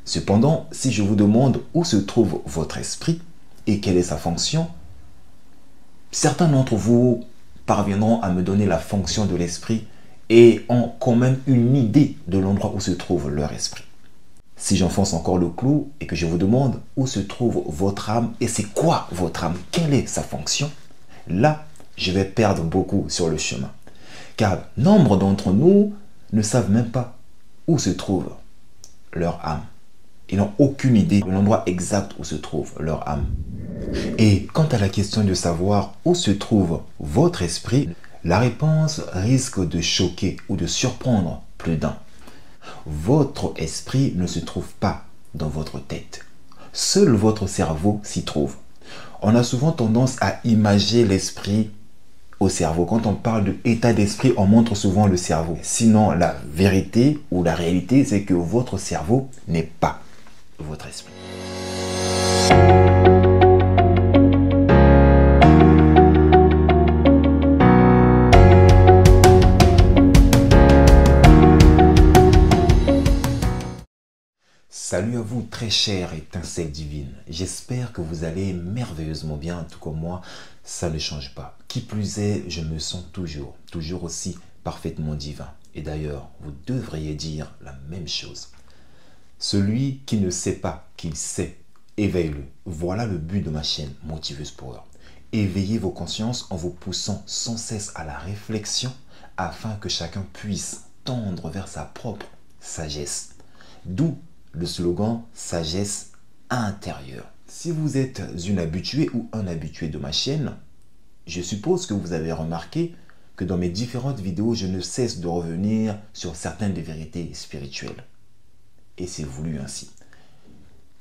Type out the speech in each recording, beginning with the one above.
Cependant, si je vous demande où se trouve votre esprit et quelle est sa fonction, certains d'entre vous parviendront à me donner la fonction de l'esprit et ont quand même une idée de l'endroit où se trouve leur esprit. Si j'enfonce encore le clou et que je vous demande où se trouve votre âme et c'est quoi votre âme, quelle est sa fonction, là, je vais perdre beaucoup sur le chemin. Car nombre d'entre nous ne savent même pas où se trouve leur âme. Ils n'ont aucune idée de l'endroit exact où se trouve leur âme. Et quant à la question de savoir où se trouve votre esprit, la réponse risque de choquer ou de surprendre plus d'un. Votre esprit ne se trouve pas dans votre tête. Seul votre cerveau s'y trouve. On a souvent tendance à imager l'esprit au cerveau. Quand on parle de état d'esprit, on montre souvent le cerveau. Sinon, la vérité ou la réalité, c'est que votre cerveau n'est pas votre esprit. Salut à vous très chères étincelles divines. J'espère que vous allez merveilleusement bien, tout comme moi, ça ne change pas. Qui plus est, je me sens toujours aussi parfaitement divin. Et d'ailleurs, vous devriez dire la même chose. Celui qui ne sait pas qu'il sait, éveille-le. Voilà le but de ma chaîne Motiveuse Power. Éveillez vos consciences en vous poussant sans cesse à la réflexion afin que chacun puisse tendre vers sa propre sagesse. D'où le slogan sagesse intérieure. Si vous êtes une habituée ou un habitué de ma chaîne, je suppose que vous avez remarqué que dans mes différentes vidéos, je ne cesse de revenir sur certaines des vérités spirituelles. Et c'est voulu ainsi.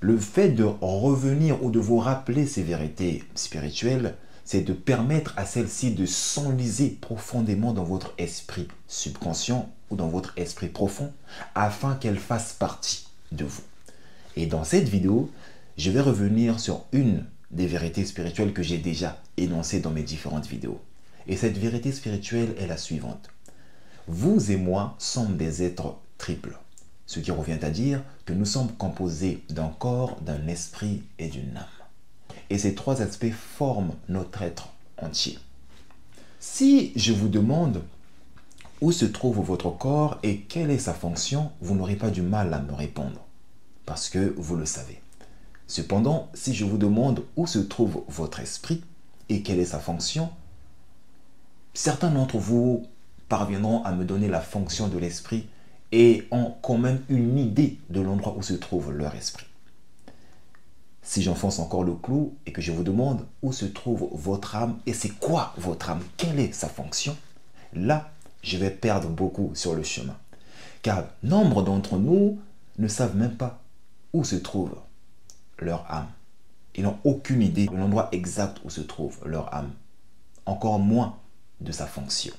Le fait de revenir ou de vous rappeler ces vérités spirituelles, c'est de permettre à celles-ci de s'enliser profondément dans votre esprit subconscient ou dans votre esprit profond afin qu'elles fassent partie de vous. Et dans cette vidéo, je vais revenir sur une des vérités spirituelles que j'ai déjà énoncées dans mes différentes vidéos. Et cette vérité spirituelle est la suivante. Vous et moi sommes des êtres triples. Ce qui revient à dire que nous sommes composés d'un corps, d'un esprit et d'une âme. Et ces trois aspects forment notre être entier. Si je vous demande où se trouve votre corps et quelle est sa fonction, vous n'aurez pas du mal à me répondre, parce que vous le savez. Cependant, si je vous demande où se trouve votre esprit et quelle est sa fonction, certains d'entre vous parviendront à me donner la fonction de l'esprit et ont quand même une idée de l'endroit où se trouve leur esprit. Si j'enfonce encore le clou et que je vous demande où se trouve votre âme et c'est quoi votre âme, quelle est sa fonction, là, je vais perdre beaucoup sur le chemin. Car nombre d'entre nous ne savent même pas où se trouve leur âme. Ils n'ont aucune idée de l'endroit exact où se trouve leur âme, encore moins de sa fonction.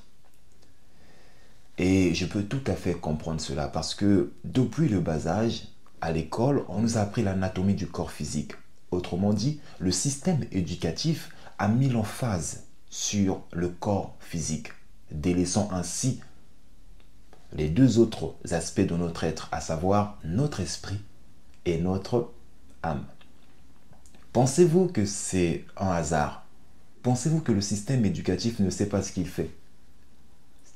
Et je peux tout à fait comprendre cela parce que depuis le bas âge, à l'école, on nous a appris l'anatomie du corps physique. Autrement dit, le système éducatif a mis l'emphase sur le corps physique, délaissant ainsi les deux autres aspects de notre être, à savoir notre esprit et notre âme. Pensez-vous que c'est un hasard? Pensez-vous que le système éducatif ne sait pas ce qu'il fait?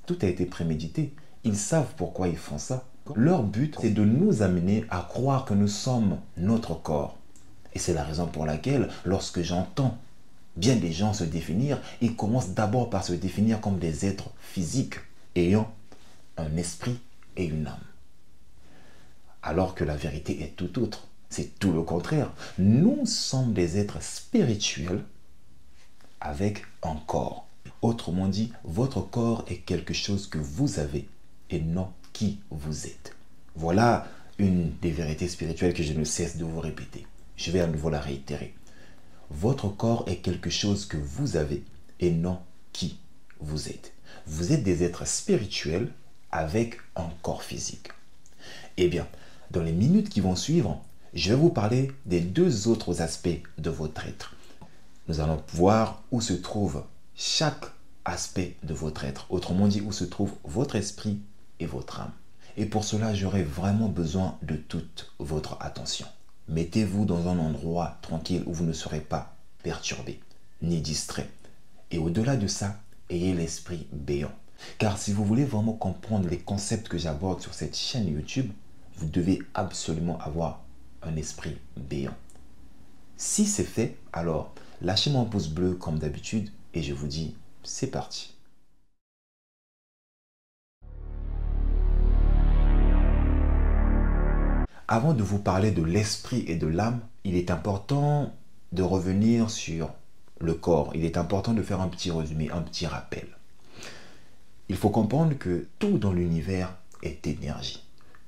Tout a été prémédité. Ils savent pourquoi ils font ça. Leur but, c'est de nous amener à croire que nous sommes notre corps. Et c'est la raison pour laquelle, lorsque j'entends bien des gens se définir, ils commencent d'abord par se définir comme des êtres physiques ayant un esprit et une âme. Alors que la vérité est tout autre. C'est tout le contraire. Nous sommes des êtres spirituels avec un corps. Autrement dit, votre corps est quelque chose que vous avez et non qui vous êtes. Voilà une des vérités spirituelles que je ne cesse de vous répéter. Je vais à nouveau la réitérer. Votre corps est quelque chose que vous avez et non qui vous êtes. Vous êtes des êtres spirituels avec un corps physique. Eh bien, dans les minutes qui vont suivre, je vais vous parler des deux autres aspects de votre être. Nous allons voir où se trouve chaque aspect de votre être. Autrement dit, où se trouve votre esprit et votre âme. Et pour cela, j'aurai vraiment besoin de toute votre attention. Mettez-vous dans un endroit tranquille où vous ne serez pas perturbé, ni distrait. Et au-delà de ça, ayez l'esprit béant. Car si vous voulez vraiment comprendre les concepts que j'aborde sur cette chaîne YouTube, vous devez absolument avoir un esprit béant. Si c'est fait, alors lâchez-moi un pouce bleu comme d'habitude et je vous dis, c'est parti. Avant de vous parler de l'esprit et de l'âme, il est important de revenir sur le corps. Il est important de faire un petit résumé, un petit rappel. Il faut comprendre que tout dans l'univers est énergie.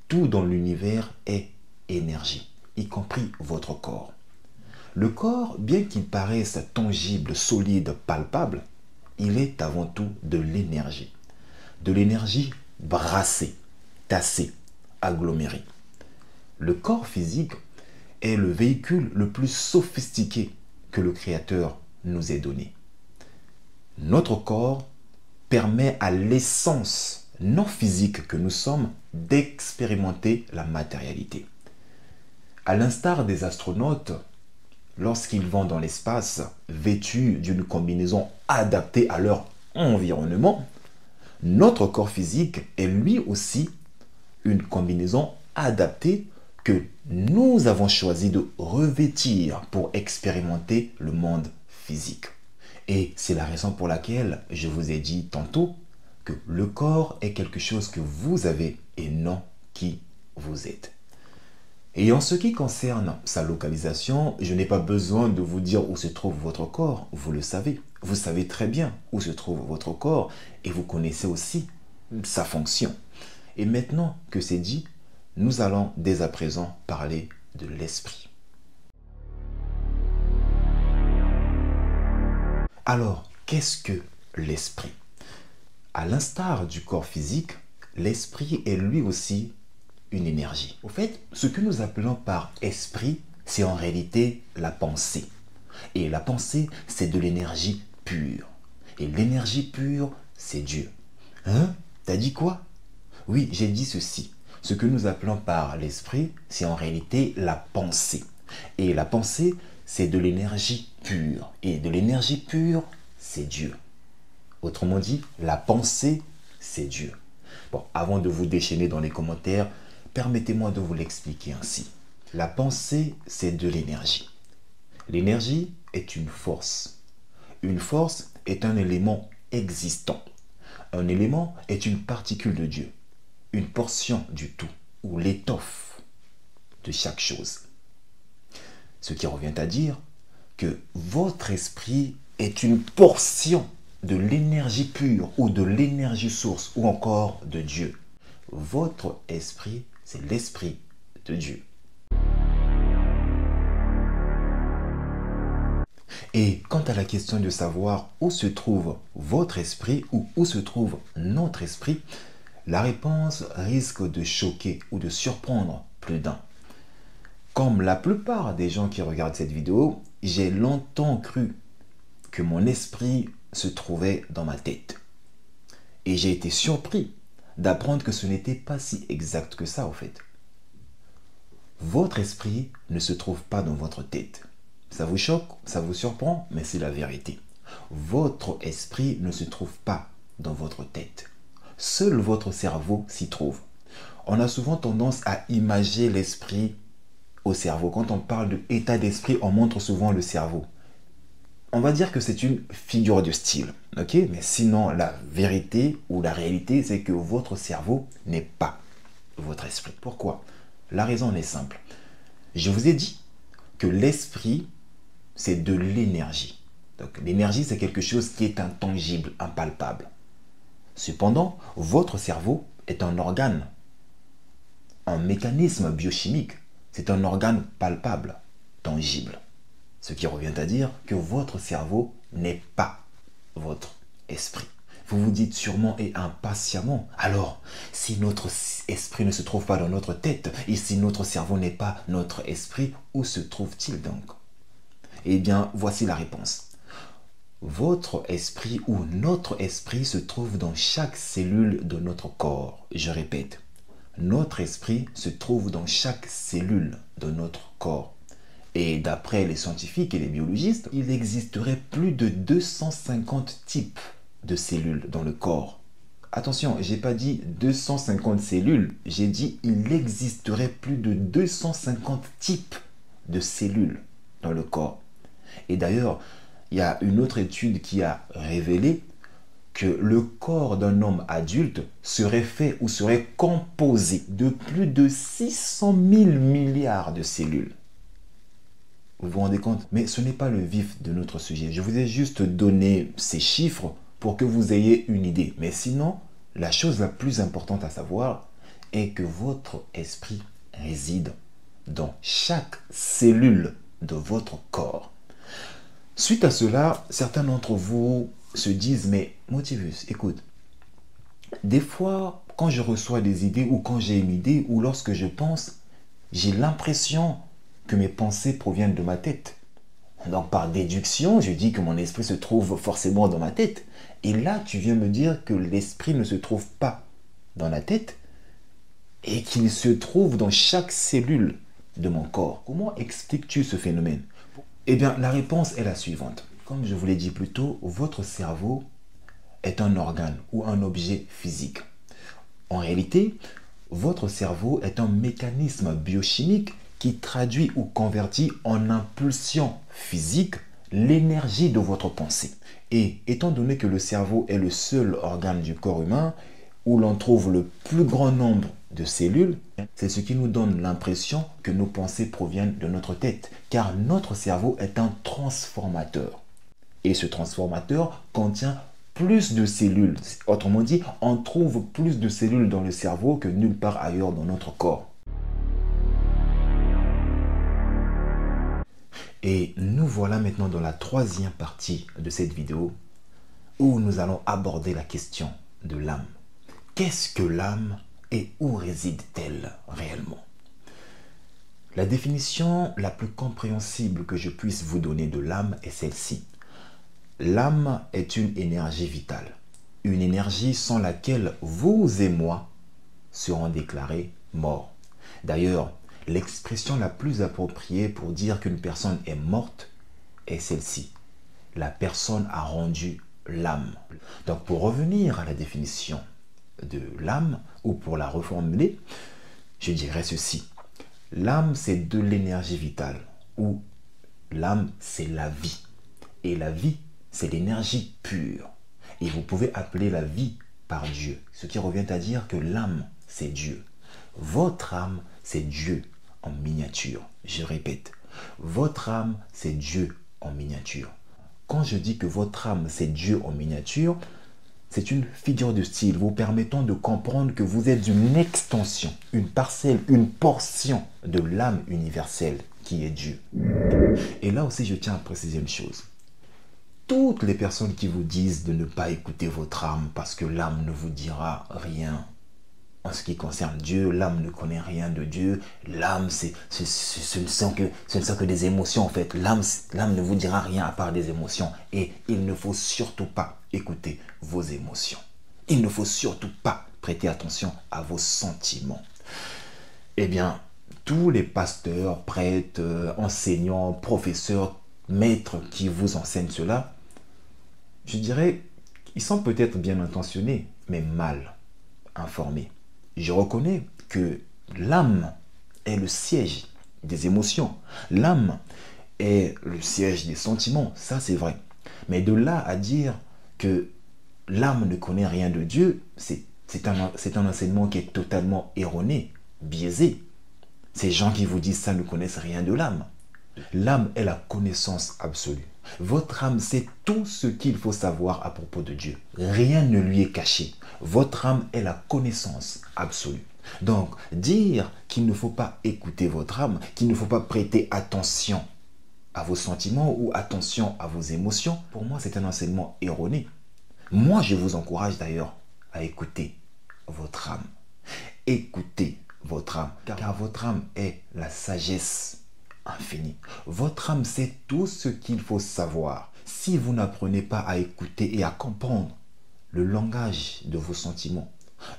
Tout dans l'univers est énergie, y compris votre corps. Le corps, bien qu'il paraisse tangible, solide, palpable, il est avant tout de l'énergie. De l'énergie brassée, tassée, agglomérée. Le corps physique est le véhicule le plus sophistiqué que le Créateur nous ait donné. Notre corps permet à l'essence non physique que nous sommes d'expérimenter la matérialité. À l'instar des astronautes, lorsqu'ils vont dans l'espace vêtus d'une combinaison adaptée à leur environnement, notre corps physique est lui aussi une combinaison adaptée que nous avons choisi de revêtir pour expérimenter le monde physique. Et c'est la raison pour laquelle je vous ai dit tantôt que le corps est quelque chose que vous avez et non qui vous êtes. Et en ce qui concerne sa localisation, je n'ai pas besoin de vous dire où se trouve votre corps, vous le savez. Vous savez très bien où se trouve votre corps et vous connaissez aussi sa fonction. Et maintenant que c'est dit, nous allons dès à présent parler de l'esprit. Alors, qu'est-ce que l'esprit? À l'instar du corps physique, l'esprit est lui aussi une énergie. Au fait, ce que nous appelons par esprit, c'est en réalité la pensée. Et la pensée, c'est de l'énergie pure. Et l'énergie pure, c'est Dieu. Hein? T'as dit quoi? Oui, j'ai dit ceci. Ce que nous appelons par l'esprit, c'est en réalité la pensée. Et la pensée, c'est de l'énergie pure. Et de l'énergie pure, c'est Dieu. Autrement dit, la pensée, c'est Dieu. Bon, avant de vous déchaîner dans les commentaires, permettez-moi de vous l'expliquer ainsi. La pensée, c'est de l'énergie. L'énergie est une force. Une force est un élément existant. Un élément est une particule de Dieu, une portion du tout, ou l'étoffe de chaque chose. Ce qui revient à dire que votre esprit est une portion de l'énergie pure ou de l'énergie source ou encore de Dieu. Votre esprit, c'est l'esprit de Dieu. Et quant à la question de savoir où se trouve votre esprit ou où se trouve notre esprit, la réponse risque de choquer ou de surprendre plus d'un. Comme la plupart des gens qui regardent cette vidéo, j'ai longtemps cru que mon esprit se trouvait dans ma tête. Et j'ai été surpris d'apprendre que ce n'était pas si exact que ça, au fait. Votre esprit ne se trouve pas dans votre tête. Ça vous choque, ça vous surprend, mais c'est la vérité. Votre esprit ne se trouve pas dans votre tête. Seul votre cerveau s'y trouve. On a souvent tendance à imager l'esprit au cerveau. Quand on parle de état d'esprit, on montre souvent le cerveau. On va dire que c'est une figure de style, ok? Mais sinon, la vérité ou la réalité, c'est que votre cerveau n'est pas votre esprit. Pourquoi? La raison en est simple. Je vous ai dit que l'esprit, c'est de l'énergie. Donc, l'énergie, c'est quelque chose qui est intangible, impalpable. Cependant, votre cerveau est un organe, un mécanisme biochimique. C'est un organe palpable, tangible. Ce qui revient à dire que votre cerveau n'est pas votre esprit. Vous vous dites sûrement et impatiemment, alors, si notre esprit ne se trouve pas dans notre tête, et si notre cerveau n'est pas notre esprit, où se trouve-t-il donc? Eh bien, voici la réponse. Votre esprit ou notre esprit se trouve dans chaque cellule de notre corps. Je répète, Notre esprit se trouve dans chaque cellule de notre corps. Et d'après les scientifiques et les biologistes, il existerait plus de 250 types de cellules dans le corps. Attention, j'ai pas dit 250 cellules, j'ai dit il existerait plus de 250 types de cellules dans le corps. Et d'ailleurs, il y a une autre étude qui a révélé que le corps d'un homme adulte serait fait ou serait composé de plus de 600 000 milliards de cellules. Vous vous rendez compte? Mais ce n'est pas le vif de notre sujet. Je vous ai juste donné ces chiffres pour que vous ayez une idée. Mais sinon, la chose la plus importante à savoir est que votre esprit réside dans chaque cellule de votre corps. Suite à cela, certains d'entre vous se disent, mais Motivus, écoute, des fois, quand je reçois des idées ou quand j'ai une idée ou lorsque je pense, j'ai l'impression que mes pensées proviennent de ma tête. Donc par déduction, je dis que mon esprit se trouve forcément dans ma tête. Et là, tu viens me dire que l'esprit ne se trouve pas dans la tête et qu'il se trouve dans chaque cellule de mon corps. Comment expliques-tu ce phénomène? Eh bien, la réponse est la suivante. Comme je vous l'ai dit plus tôt, votre cerveau est un organe ou un objet physique. En réalité, votre cerveau est un mécanisme biochimique qui traduit ou convertit en impulsion physique l'énergie de votre pensée. Et étant donné que le cerveau est le seul organe du corps humain où l'on trouve le plus grand nombre de cellules, c'est ce qui nous donne l'impression que nos pensées proviennent de notre tête, car notre cerveau est un transformateur. Et ce transformateur contient plus de cellules. Autrement dit, on trouve plus de cellules dans le cerveau que nulle part ailleurs dans notre corps. Et nous voilà maintenant dans la troisième partie de cette vidéo où nous allons aborder la question de l'âme. Qu'est-ce que l'âme et où réside-t-elle réellement? La définition la plus compréhensible que je puisse vous donner de l'âme est celle-ci. L'âme est une énergie vitale, une énergie sans laquelle vous et moi serons déclarés morts. D'ailleurs, l'expression la plus appropriée pour dire qu'une personne est morte est celle-ci. La personne a rendu l'âme. Donc pour revenir à la définition de l'âme, ou pour la reformuler, je dirais ceci. L'âme, c'est de l'énergie vitale, ou l'âme, c'est la vie. Et la vie, c'est l'énergie pure. Et vous pouvez appeler la vie par Dieu, ce qui revient à dire que l'âme, c'est Dieu. Votre âme, c'est Dieu en miniature. Je répète, votre âme, c'est Dieu en miniature. Quand je dis que votre âme, c'est Dieu en miniature, c'est une figure de style vous permettant de comprendre que vous êtes une extension, une parcelle, une portion de l'âme universelle qui est Dieu. Et là aussi, je tiens à préciser une chose. Toutes les personnes qui vous disent de ne pas écouter votre âme parce que l'âme ne vous dira rien en ce qui concerne Dieu, l'âme ne connaît rien de Dieu, l'âme ce ne sont que des émotions en fait, l'âme ne vous dira rien à part des émotions et il ne faut surtout pas écouter vos émotions. Il ne faut surtout pas prêter attention à vos sentiments. Eh bien, tous les pasteurs, prêtres, enseignants, professeurs, maîtres qui vous enseignent cela, je dirais, ils sont peut-être bien intentionnés, mais mal informés. Je reconnais que l'âme est le siège des émotions. L'âme est le siège des sentiments, ça c'est vrai. Mais de là à dire que l'âme ne connaît rien de Dieu, c'est un enseignement qui est totalement erroné, biaisé. Ces gens qui vous disent ça ne connaissent rien de l'âme. L'âme est la connaissance absolue. Votre âme sait tout ce qu'il faut savoir à propos de Dieu. Rien ne lui est caché. Votre âme est la connaissance absolue. Donc, dire qu'il ne faut pas écouter votre âme, qu'il ne faut pas prêter attention à vos sentiments ou attention à vos émotions, pour moi, c'est un enseignement erroné. Moi, je vous encourage d'ailleurs à écouter votre âme. Écoutez votre âme, car votre âme est la sagesse infinie. Votre âme sait tout ce qu'il faut savoir. Si vous n'apprenez pas à écouter et à comprendre le langage de vos sentiments,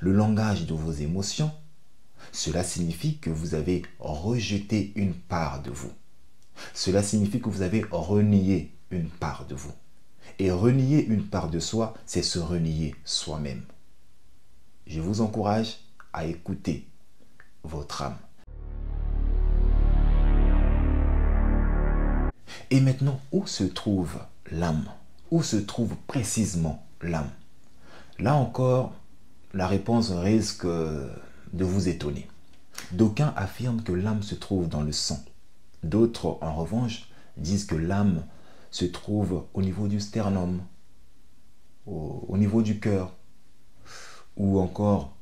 le langage de vos émotions, Cela signifie que vous avez rejeté une part de vous. Cela signifie que vous avez renié une part de vous. Et renier une part de soi, c'est se renier soi-même. Je vous encourage à écouter votre âme. Et maintenant, où se trouve l'âme? Où se trouve précisément l'âme? Là encore, la réponse risque de vous étonner. D'aucuns affirment que l'âme se trouve dans le sang. D'autres, en revanche, disent que l'âme se trouve au niveau du sternum, au niveau du cœur, ou encore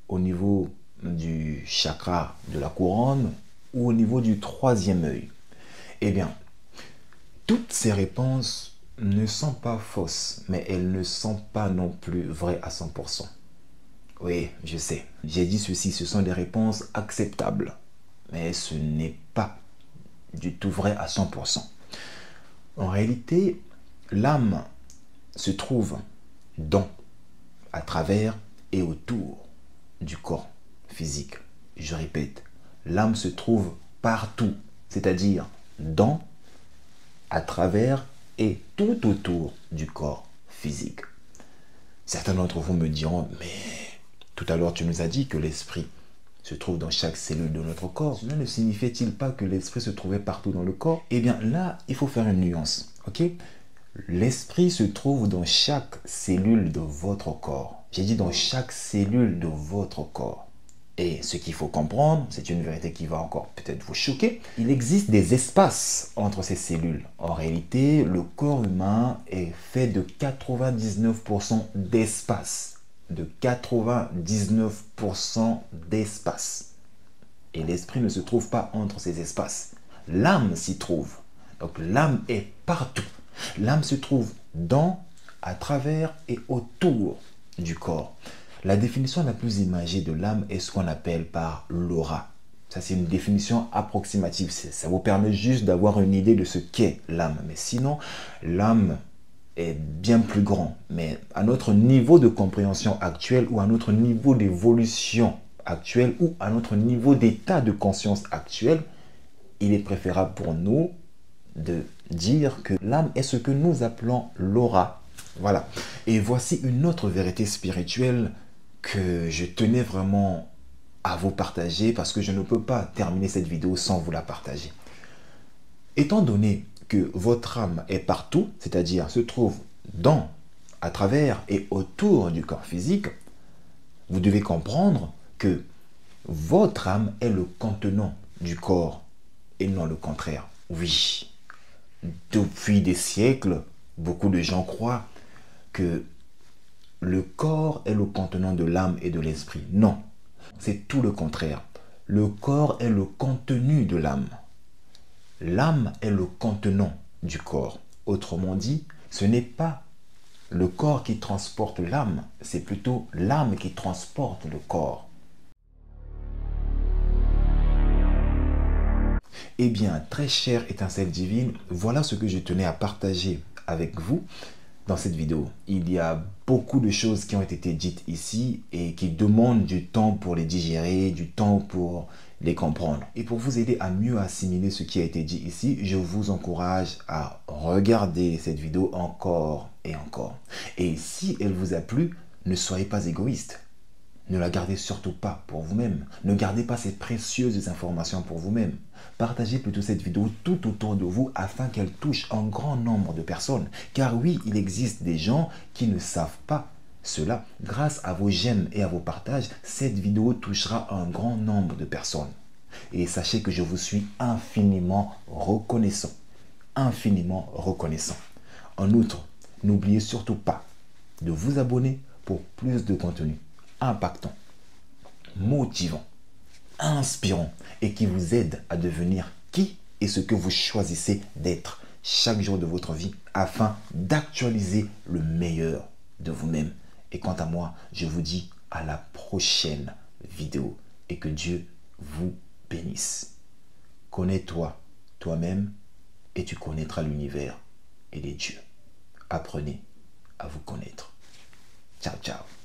au niveau du chakra de la couronne, ou au niveau du troisième œil. Eh bien, toutes ces réponses ne sont pas fausses, mais elles ne sont pas non plus vraies à 100%. Oui, je sais. J'ai dit ceci, ce sont des réponses acceptables. Mais ce n'est pas du tout vrai à 100%. En réalité, l'âme se trouve dans, à travers et autour du corps physique. Je répète, l'âme se trouve partout, c'est-à-dire dans, à travers et tout autour du corps physique. Certains d'entre vous me diront, mais tout à l'heure tu nous as dit que l'esprit se trouve dans chaque cellule de notre corps. Cela ne signifiait-il pas que l'esprit se trouvait partout dans le corps? Eh bien là, il faut faire une nuance, ok? L'esprit se trouve dans chaque cellule de votre corps. J'ai dit dans chaque cellule de votre corps. Et ce qu'il faut comprendre, c'est une vérité qui va encore peut-être vous choquer, il existe des espaces entre ces cellules. En réalité, le corps humain est fait de 99% d'espace. De 99% d'espace. Et l'esprit ne se trouve pas entre ces espaces. L'âme s'y trouve. Donc l'âme est partout. L'âme se trouve dans, à travers et autour du corps. La définition la plus imagée de l'âme est ce qu'on appelle par l'aura. Ça, c'est une définition approximative. Ça vous permet juste d'avoir une idée de ce qu'est l'âme. Mais sinon, l'âme est bien plus grand. Mais à notre niveau de compréhension actuel ou à notre niveau d'évolution actuelle ou à notre niveau d'état de conscience actuel, il est préférable pour nous de dire que l'âme est ce que nous appelons l'aura. Voilà. Et voici une autre vérité spirituelle que je tenais vraiment à vous partager parce que je ne peux pas terminer cette vidéo sans vous la partager. Étant donné que votre âme est partout, c'est-à-dire se trouve dans, à travers et autour du corps physique, vous devez comprendre que votre âme est le contenant du corps et non le contraire. Oui, depuis des siècles, beaucoup de gens croient que le corps est le contenant de l'âme et de l'esprit. Non, c'est tout le contraire. Le corps est le contenu de l'âme. L'âme est le contenant du corps. Autrement dit, ce n'est pas le corps qui transporte l'âme, c'est plutôt l'âme qui transporte le corps. Eh bien, très chère étincelle divine, voilà ce que je tenais à partager avec vous dans cette vidéo. Il y a beaucoup de choses qui ont été dites ici et qui demandent du temps pour les digérer, du temps pour les comprendre. Et pour vous aider à mieux assimiler ce qui a été dit ici, je vous encourage à regarder cette vidéo encore et encore. Et si elle vous a plu, ne soyez pas égoïste. Ne la gardez surtout pas pour vous-même. Ne gardez pas ces précieuses informations pour vous-même. Partagez plutôt cette vidéo tout autour de vous afin qu'elle touche un grand nombre de personnes. Car oui, il existe des gens qui ne savent pas cela. Grâce à vos j'aime et à vos partages, cette vidéo touchera un grand nombre de personnes. Et sachez que je vous suis infiniment reconnaissant. Infiniment reconnaissant. En outre, n'oubliez surtout pas de vous abonner pour plus de contenu impactant, motivant, inspirant et qui vous aide à devenir qui et ce que vous choisissez d'être chaque jour de votre vie afin d'actualiser le meilleur de vous-même. Et quant à moi, je vous dis à la prochaine vidéo et que Dieu vous bénisse. Connais-toi toi-même et tu connaîtras l'univers et les dieux. Apprenez à vous connaître. Ciao, ciao.